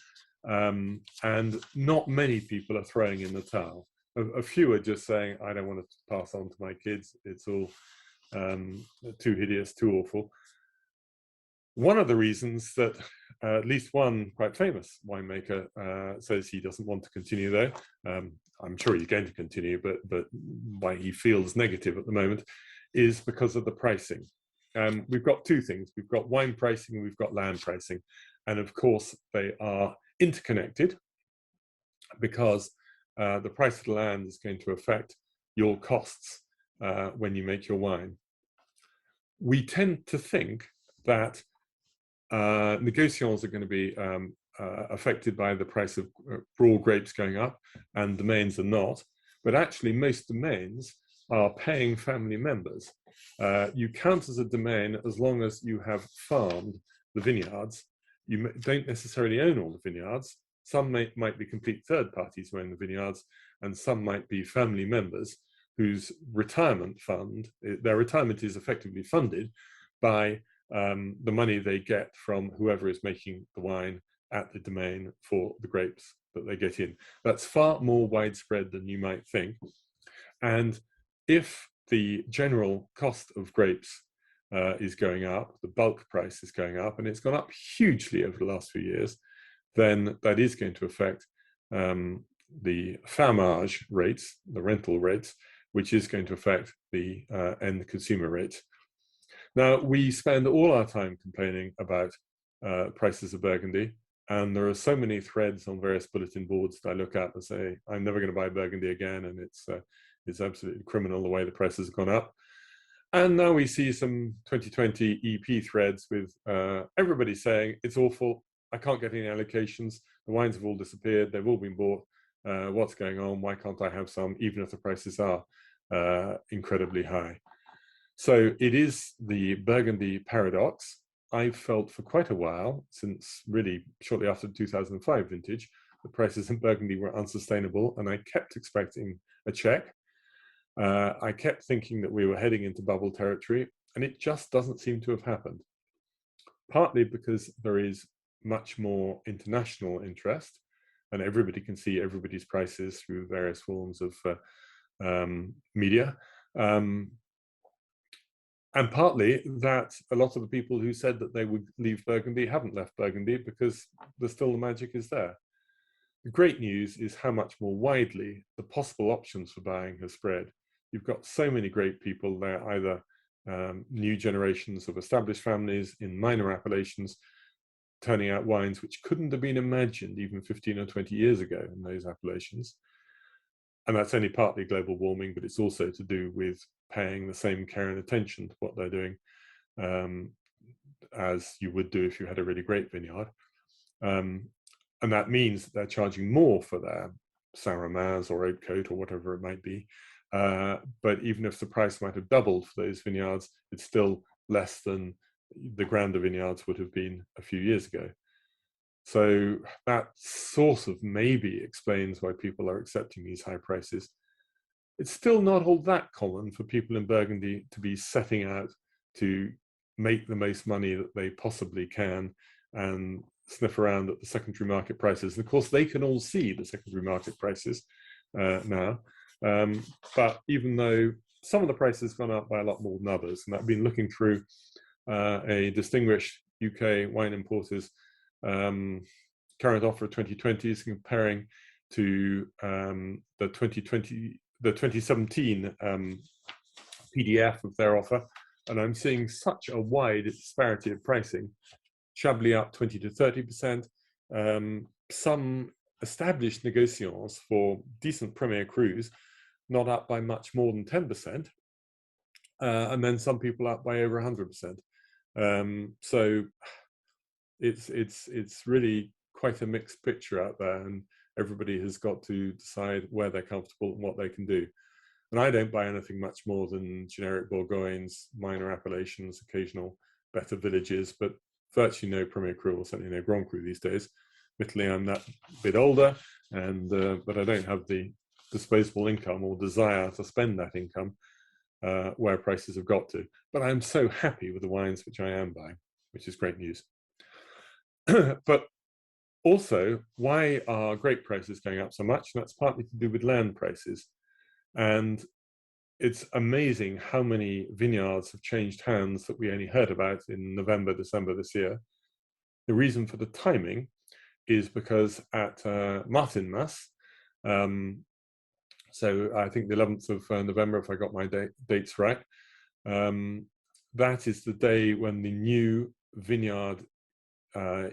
And not many people are throwing in the towel. A few are just saying, I don't want to pass on to my kids. It's all too hideous, too awful. One of the reasons that at least one quite famous winemaker says he doesn't want to continue though, I'm sure he's going to continue, but why he feels negative at the moment is because of the pricing. We've got two things. We've got wine pricing and we've got land pricing. And of course, they are interconnected because the price of the land is going to affect your costs when you make your wine. We tend to think that negotiations are going to be affected by the price of raw grapes going up and domains are not, but actually most domains are paying family members. You count as a domain as long as you have farmed the vineyards. You don't necessarily own all the vineyards. Some might be complete third parties who own the vineyards, and some might be family members whose retirement fund, their retirement is effectively funded by the money they get from whoever is making the wine at the domain for the grapes that they get in. That's far more widespread than you might think. And if the general cost of grapes is going up, the bulk price is going up, and it's gone up hugely over the last few years, then that is going to affect the fermage rates, the rental rates, which is going to affect the end consumer rates. Now, we spend all our time complaining about prices of Burgundy, and there are so many threads on various bulletin boards that I look at and say, I'm never going to buy Burgundy again, and it's absolutely criminal the way the prices have gone up. And now we see some 2020 EP threads with everybody saying, it's awful, I can't get any allocations, the wines have all disappeared, they've all been bought, what's going on, why can't I have some, even if the prices are incredibly high. So it is the Burgundy paradox. I've felt for quite a while, since really shortly after the 2005 vintage, the prices in Burgundy were unsustainable, and I kept expecting a check. I kept thinking that we were heading into bubble territory, and it just doesn't seem to have happened. Partly because there is much more international interest, and everybody can see everybody's prices through various forms of media. And partly that a lot of the people who said that they would leave Burgundy haven't left Burgundy because still the magic is there. The great news is how much more widely the possible options for buying have spread. You've got so many great people there, either new generations of established families in minor appellations turning out wines which couldn't have been imagined even 15 or 20 years ago in those appellations. And that's only partly global warming, but it's also to do with paying the same care and attention to what they're doing as you would do if you had a really great vineyard. And that means that they're charging more for their Saint-Romains or Haute Côte or whatever it might be. But even if the price might have doubled for those vineyards, it's still less than the grander vineyards would have been a few years ago. So that sort of maybe explains why people are accepting these high prices. It's still not all that common for people in Burgundy to be setting out to make the most money that they possibly can and sniff around at the secondary market prices. And of course, they can all see the secondary market prices now. But even though some of the prices have gone up by a lot more than others, and I've been looking through a distinguished UK wine importers current offer of 2020 is comparing to the 2017 PDF of their offer, and I'm seeing such a wide disparity of pricing. Chablis up 20 to 30%, some established negotiations for decent Premier Crus not up by much more than 10%, and then some people up by over 100%. So it's really quite a mixed picture out there, and everybody has got to decide where they're comfortable and what they can do. And I don't buy anything much more than generic Bourgognes, minor appellations, occasional better villages, but virtually no Premier Cru, or certainly no Grand Cru these days. Admittedly, I'm that bit older, and but I don't have the disposable income or desire to spend that income where prices have got to. But I'm so happy with the wines which I am buying, which is great news. But also, why are grape prices going up so much? And that's partly to do with land prices. And it's amazing how many vineyards have changed hands that we only heard about in November, December this year. The reason for the timing is because at Martinmas, so I think the 11th of November, if I got my dates right, that is the day when the new vineyard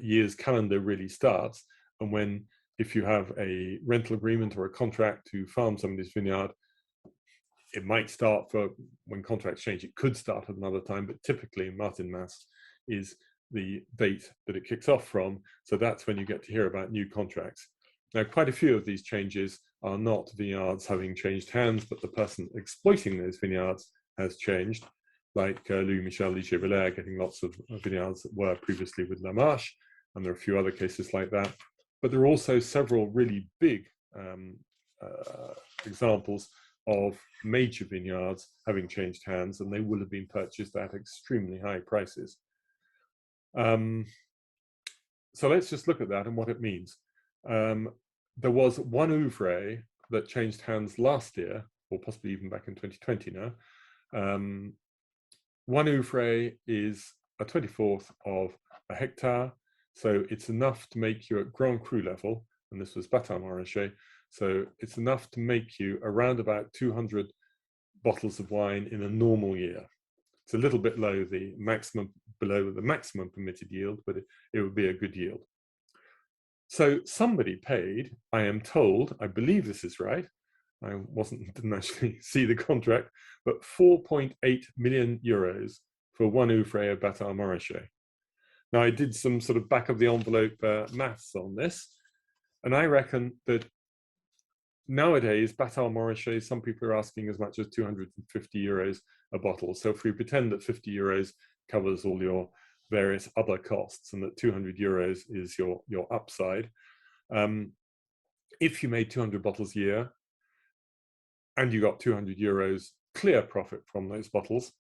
year's calendar really starts, and when, if you have a rental agreement or a contract to farm somebody's vineyard, it might start for when contracts change. It could start at another time, but typically Martinmas is the date that it kicks off from. So that's when you get to hear about new contracts. Now, quite a few of these changes are not vineyards having changed hands, but the person exploiting those vineyards has changed, like Louis-Michel Ligier-Belair getting lots of vineyards that were previously with La Marche, and there are a few other cases like that. But there are also several really big examples of major vineyards having changed hands, and they will have been purchased at extremely high prices. So let's just look at that and what it means. There was one oeuvre that changed hands last year, or possibly even back in 2020 now. One oeuvre is a 24th of a hectare, so it's enough to make you at Grand Cru level, and this was Bâtard Montrachet, so it's enough to make you around about 200 bottles of wine in a normal year. It's a little bit below the maximum permitted yield, but it would be a good yield. So somebody paid, I am told, I believe this is right, I didn't actually see the contract, but 4.8 million euros for one oeuvre of Bâtard Montrachet. Now, I did some sort of back of the envelope maths on this, and I reckon that nowadays, Bâtard Montrachet, some people are asking as much as 250 euros a bottle. So if we pretend that 50 euros covers all your various other costs and that 200 euros is your upside, if you made 200 bottles a year and you got 200 euros clear profit from those bottles,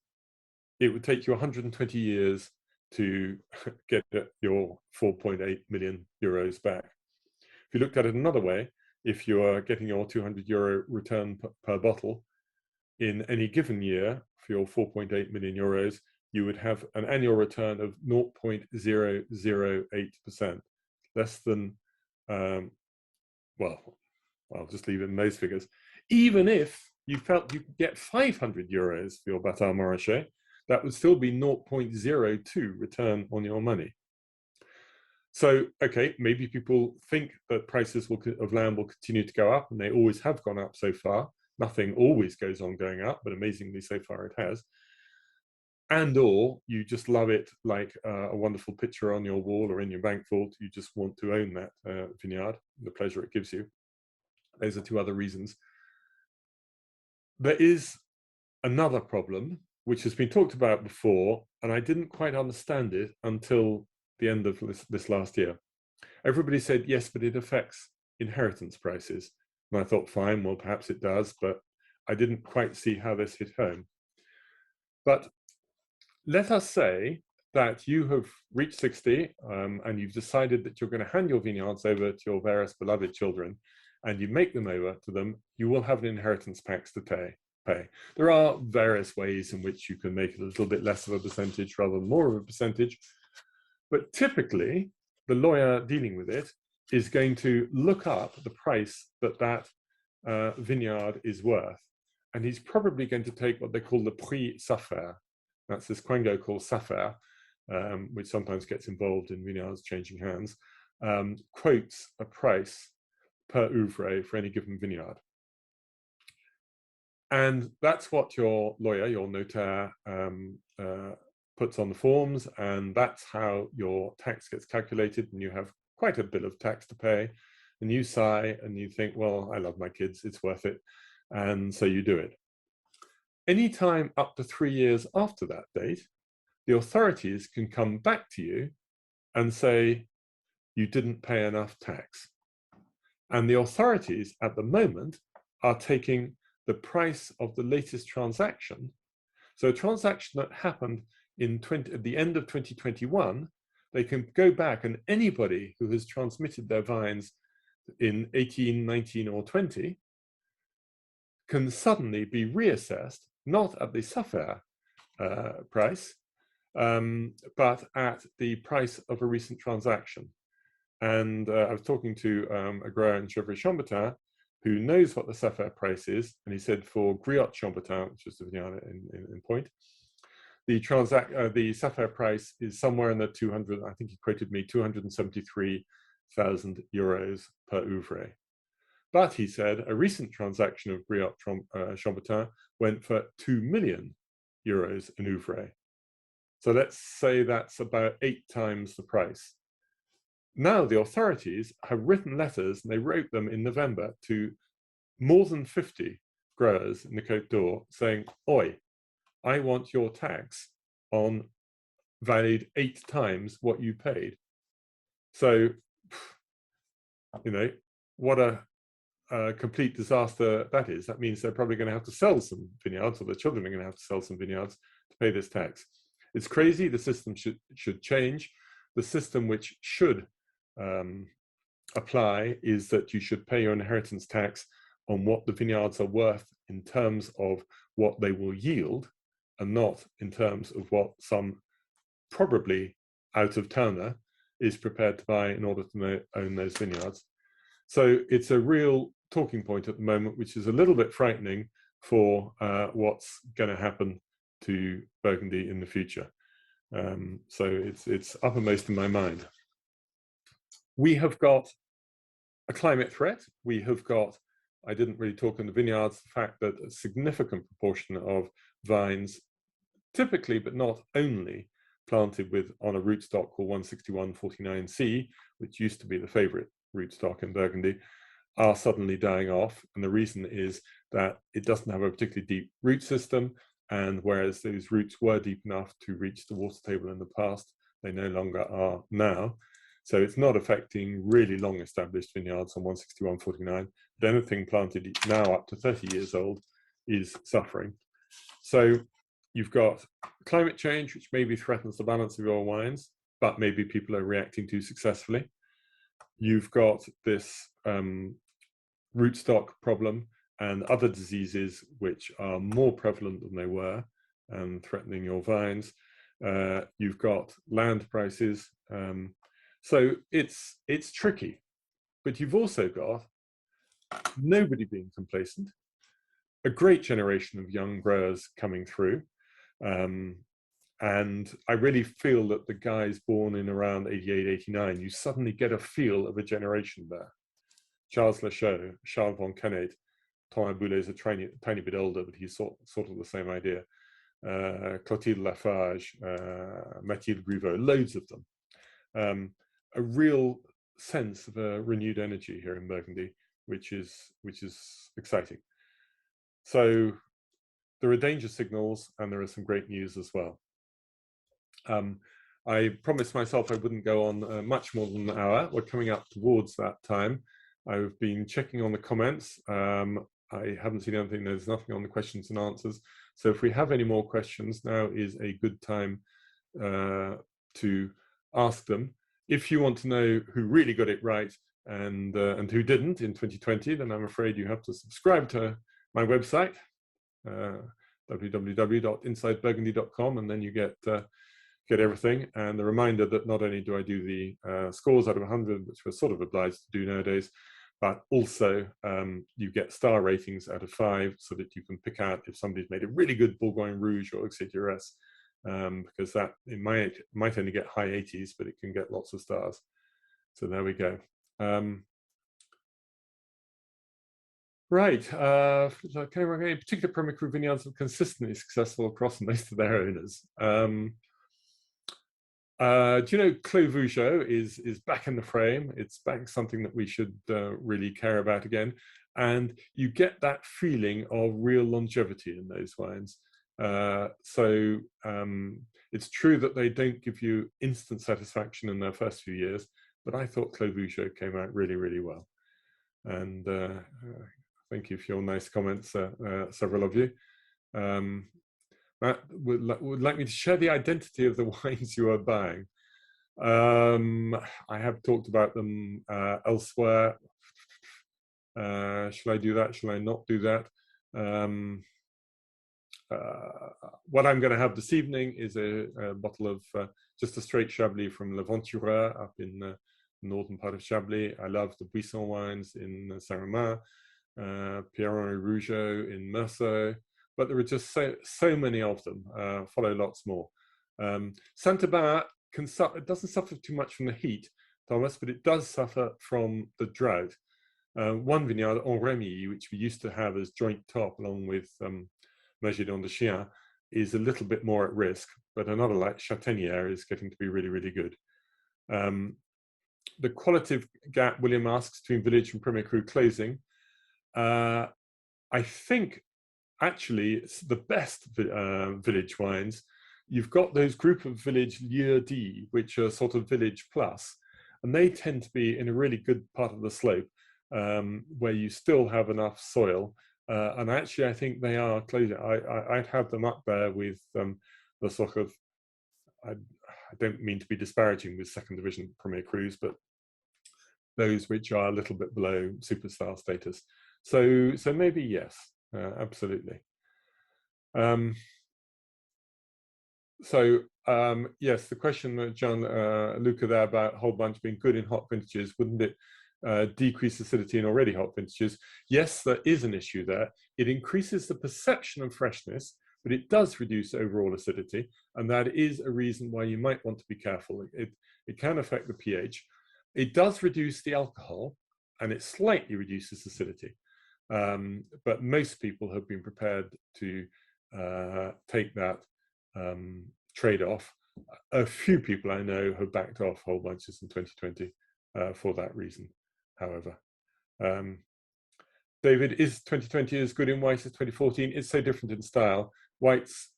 it would take you 120 years to get your 4.8 million euros back. If you looked at it another way, if you are getting your 200 euro return per bottle in any given year for your 4.8 million euros, you would have an annual return of 0.008%, less than, well, I'll just leave it in those figures. Even if you felt you could get 500 euros for your Bâtard Montrachet, that would still be 0.02 return on your money. So, okay, maybe people think that prices of land will continue to go up, and they always have gone up so far. Nothing always goes on going up, but amazingly so far it has. And or you just love it like a wonderful picture on your wall or in your bank vault. You just want to own that vineyard, the pleasure it gives you. Those are two other reasons. There is another problem, which has been talked about before, and I didn't quite understand it until the end of this last year. Everybody said, yes, but it affects inheritance prices. And I thought, fine, well, perhaps it does, but I didn't quite see how this hit home. But let us say that you have reached 60 and you've decided that you're going to hand your vineyards over to your various beloved children, and you make them over to them. You will have an inheritance tax to pay. There are various ways in which you can make it a little bit less of a percentage rather than more of a percentage. But typically, the lawyer dealing with it is going to look up the price that vineyard is worth. And he's probably going to take what they call the prix Safer. That's this quango called Safer, which sometimes gets involved in vineyards changing hands, quotes a price per oeuvre for any given vineyard. And that's what your lawyer, your notaire, puts on the forms, and that's how your tax gets calculated, and you have quite a bit of tax to pay, and you sigh and you think, well, I love my kids, it's worth it, and so you do it. Anytime up to 3 years after that date, the authorities can come back to you and say, you didn't pay enough tax. And the authorities at the moment are taking the price of the latest transaction. So a transaction that happened at the end of 2021, they can go back, and anybody who has transmitted their vines in 18, 19, or 20 can suddenly be reassessed, not at the Sapphire price, but at the price of a recent transaction. And I was talking to a grower in Chevrolet-Chambertin who knows what the Sapphire price is, and he said for Griot-Chambertin, which is the vineyard in Point, the Sapphire price is somewhere in the 200, I think he quoted me, 273,000 euros per ouvre. But he said a recent transaction of Griot-Chambertin went for 2 million euros an ouvre. So let's say that's about 8 times the price. Now the authorities have written letters, and they wrote them in November to more than 50 growers in the Côte d'Or saying, oi, I want your tax on valued 8 times what you paid. So, you know, what a complete disaster that is. That means they're probably going to have to sell some vineyards, or their children are going to have to sell some vineyards to pay this tax. It's crazy. The system should change. The system which should apply is that you should pay your inheritance tax on what the vineyards are worth in terms of what they will yield, and not in terms of what some probably out-of-towner is prepared to buy in order to own those vineyards. So it's a real talking point at the moment, which is a little bit frightening for what's going to happen to Burgundy in the future. So it's uppermost in my mind. We have got a climate threat. We have got, I didn't really talk in the vineyards, the fact that a significant proportion of vines, typically but not only, planted on a rootstock called 16149C, which used to be the favorite rootstock in Burgundy, are suddenly dying off. And the reason is that it doesn't have a particularly deep root system, and whereas those roots were deep enough to reach the water table in the past, they no longer are now. So it's not affecting really long established vineyards on 16149, but anything planted now up to 30 years old is suffering. So you've got climate change, which maybe threatens the balance of your wines, but maybe people are reacting too successfully. You've got this rootstock problem and other diseases which are more prevalent than they were and threatening your vines. You've got land prices. So it's tricky, but you've also got nobody being complacent, a great generation of young growers coming through. And I really feel that the guys born in around 88, 89, you suddenly get a feel of a generation there. Charles Lachaud, Charles von Canet, Thomas Boulet is a tiny bit older, but he's sort of the same idea. Clotilde Lafarge, Mathilde Gruveau, loads of them. A real sense of a renewed energy here in Burgundy, which is exciting. So there are danger signals, and there are some great news as well. I promised myself I wouldn't go on much more than an hour. We're coming up towards that time. I've been checking on the comments. I haven't seen anything. There's nothing on the questions and answers. So if we have any more questions, now is a good time to ask them. If you want to know who really got it right and who didn't in 2020, then I'm afraid you have to subscribe to my website, www.insideburgundy.com, and then you get everything. And the reminder that not only do I do the scores out of 100, which we're sort of obliged to do nowadays, but also you get star ratings out of 5, so that you can pick out if somebody's made a really good Bourgogne Rouge or Auxerre-Duras, because that it might only get high 80s, but it can get lots of stars. So there we go. Right. So in particular, Premier Cru vineyards are consistently successful across most of their owners. Do you know Clos Vougeot is back in the frame? It's back something that we should really care about again. And you get that feeling of real longevity in those wines. It's true that they don't give you instant satisfaction in their first few years, but I thought Clos Vougeot came out really, really well. And thank you for your nice comments, several of you. Matt would like me to share the identity of the wines you are buying. I have talked about them elsewhere. Shall I do that? Shall I not do that? What I'm going to have this evening is a bottle of just a straight Chablis from L'Aventureur up in the northern part of Chablis. I love the Buisson wines in Saint-Romain, Pierre-Henri Rougeot in Meursault, but there are just so many of them. Follow lots more. Saint-Aubin it doesn't suffer too much from the heat, Thomas, but it does suffer from the drought. One vineyard, En Remy, which we used to have as joint top along with Magellan de Chien, is a little bit more at risk, but another like Châtaignier is getting to be really, really good. The qualitative gap William asks between village and Premier Cru closing, I think actually it's the best village wines. You've got those group of village Lieu D, which are sort of village plus, and they tend to be in a really good part of the slope where you still have enough soil. And actually, I think they are closing. I'd have them up there with the sort of, I don't mean to be disparaging with second division Premier Crus, but those which are a little bit below superstar status. So maybe yes, absolutely. Yes, the question that John Luca there about a whole bunch being good in hot vintages, wouldn't it decrease acidity in already hot vintages? Yes, there is an issue there. It increases the perception of freshness, but it does reduce overall acidity, and that is a reason why you might want to be careful. It can affect the pH. It does reduce the alcohol, and it slightly reduces acidity. But most people have been prepared to take that trade-off. A few people I know have backed off whole bunches in 2020 for that reason, however. David, is 2020 as good in whites as 2014? It's so different in style. Whites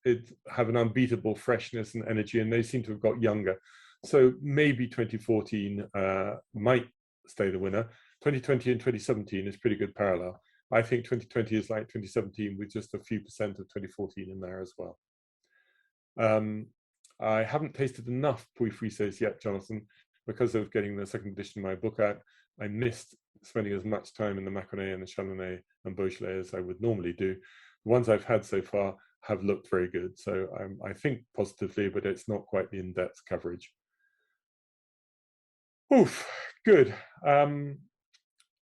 have an unbeatable freshness and energy, and they seem to have got younger. So maybe 2014 might stay the winner. 2020 and 2017 is pretty good parallel. I think 2020 is like 2017 with just a few percent of 2014 in there as well. I haven't tasted enough Puy Frises yet, Jonathan, because of getting the second edition of my book out. I missed spending as much time in the Maconnais and the Chardonnay and Beaujolais as I would normally do. The ones I've had so far have looked very good, so I think positively, but it's not quite the in-depth coverage. Oof, good.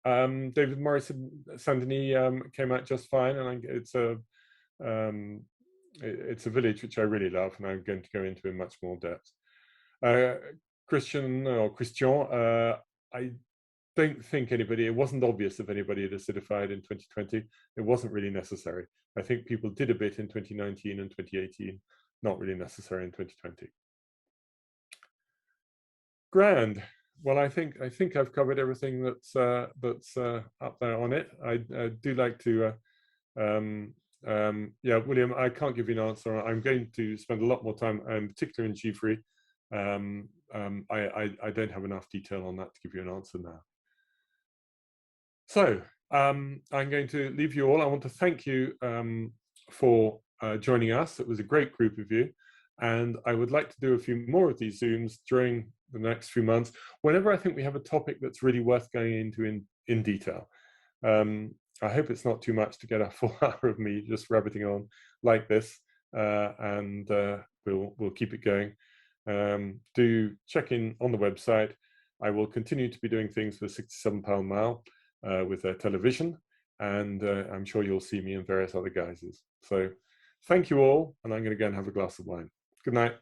David Morris Saint-Denis came out just fine, and it's a village which I really love, and I'm going to go into in much more depth. Christian, I don't think it wasn't obvious if anybody had acidified in 2020. It wasn't really necessary. I think people did a bit in 2019 and 2018, not really necessary in 2020. Grand. Well, I think I've covered everything that's up there on it. I do like to, yeah, William, I can't give you an answer. I'm going to spend a lot more time, particularly in Givry. I don't have enough detail on that to give you an answer now. So I'm going to leave you all. I want to thank you for joining us. It was a great group of you. And I would like to do a few more of these Zooms during the next few months, whenever I think we have a topic that's really worth going into in detail. I hope it's not too much to get a full hour of me just rabbiting on like this, and we'll keep it going. Do check in on the website. I will continue to be doing things for £67 Mile with their television, and I'm sure you'll see me in various other guises. So thank you all, and I'm going to go and have a glass of wine. Good night.